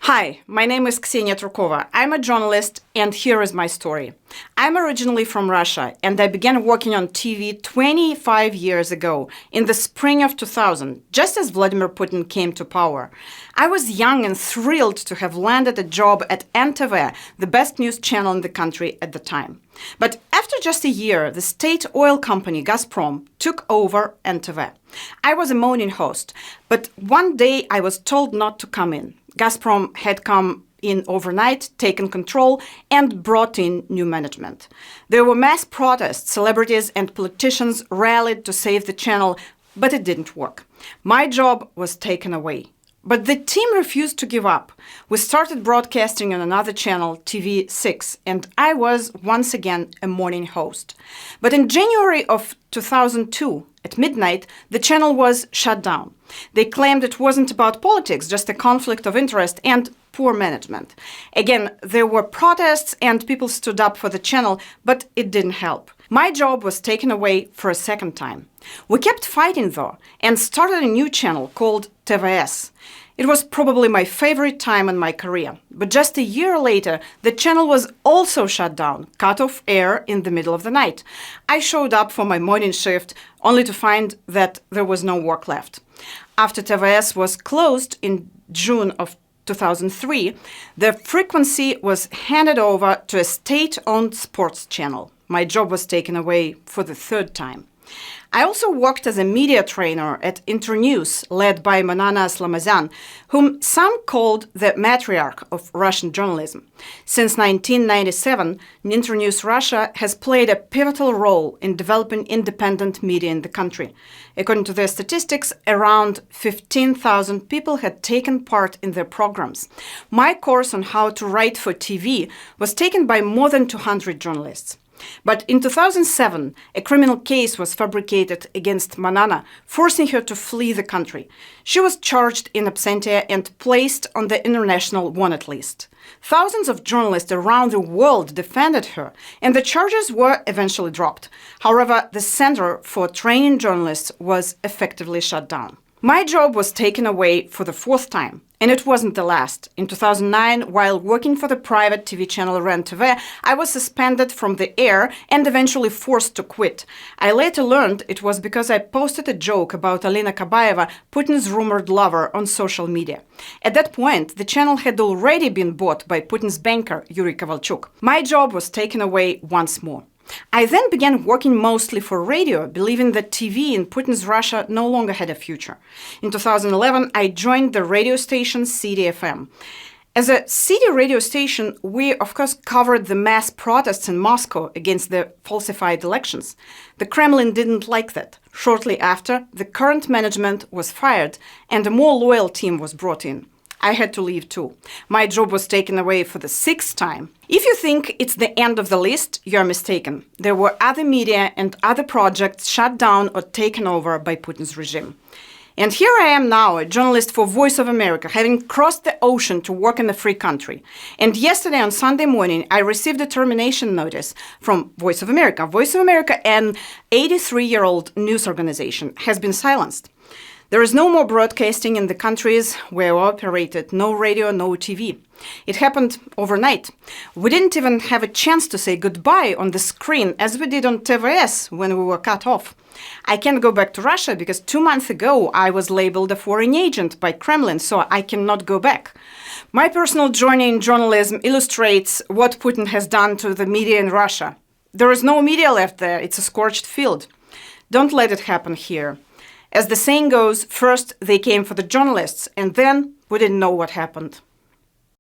Hi, my name is Ksenia Trukova. I'm a journalist, and here is my story. I'm originally from Russia, and I began working on TV 25 years ago, in the spring of 2000, just as Vladimir Putin came to power. I was young and thrilled to have landed a job at NTV, the best news channel in the country at the time. But after just a year, the state oil company Gazprom took over NTV. I was a morning host, but one day I was told not to come in. Gazprom had come in overnight, taken control, and brought in new management. There were mass protests, celebrities and politicians rallied to save the channel, but it didn't work. My job was taken away. But the team refused to give up. We started broadcasting on another channel, TV6, and I was once again a morning host. But in January of 2002, at midnight, the channel was shut down. They claimed it wasn't about politics, just a conflict of interest and poor management. Again, there were protests and people stood up for the channel, but it didn't help. My job was taken away for a second time. We kept fighting though, and started a new channel called TVS. It was probably my favorite time in my career. But just a year later, the channel was also shut down, cut off air in the middle of the night. I showed up for my morning shift, only to find that there was no work left. After TVS was closed in June of 2003, the frequency was handed over to a state-owned sports channel. My job was taken away for the third time. I also worked as a media trainer at Internews, led by Manana Aslamazyan, whom some called the matriarch of Russian journalism. Since 1997, Internews Russia has played a pivotal role in developing independent media in the country. According to their statistics, around 15,000 people had taken part in their programs. My course on how to write for TV was taken by more than 200 journalists. But in 2007, a criminal case was fabricated against Manana, forcing her to flee the country. She was charged in absentia and placed on the international wanted list. Thousands of journalists around the world defended her, and the charges were eventually dropped. However, the Center for Training Journalists was effectively shut down. My job was taken away for the fourth time, and it wasn't the last. In 2009, while working for the private TV channel REN-TV, I was suspended from the air and eventually forced to quit. I later learned it was because I posted a joke about Alina Kabaeva, Putin's rumored lover, on social media. At that point, the channel had already been bought by Putin's banker, Yuri Kovalchuk. My job was taken away once more. I then began working mostly for radio, believing that TV in Putin's Russia no longer had a future. In 2011, I joined the radio station CDFM. As a city radio station, we, of course, covered the mass protests in Moscow against the falsified elections. The Kremlin didn't like that. Shortly after, the current management was fired and a more loyal team was brought in. I had to leave too. My job was taken away for the sixth time. If you think it's the end of the list, you're mistaken. There were other media and other projects shut down or taken over by Putin's regime. And here I am now, a journalist for Voice of America, having crossed the ocean to work in a free country. And yesterday on Sunday morning, I received a termination notice from Voice of America. Voice of America, an 83-year-old news organization, has been silenced. There is no more broadcasting in the countries where we operated, no radio, no TV. It happened overnight. We didn't even have a chance to say goodbye on the screen as we did on TVS when we were cut off. I can't go back to Russia because 2 months ago I was labeled a foreign agent by Kremlin, so I cannot go back. My personal journey in journalism illustrates what Putin has done to the media in Russia. There is no media left there. It's a scorched field. Don't let it happen here. As the saying goes, first they came for the journalists, and then we didn't know what happened.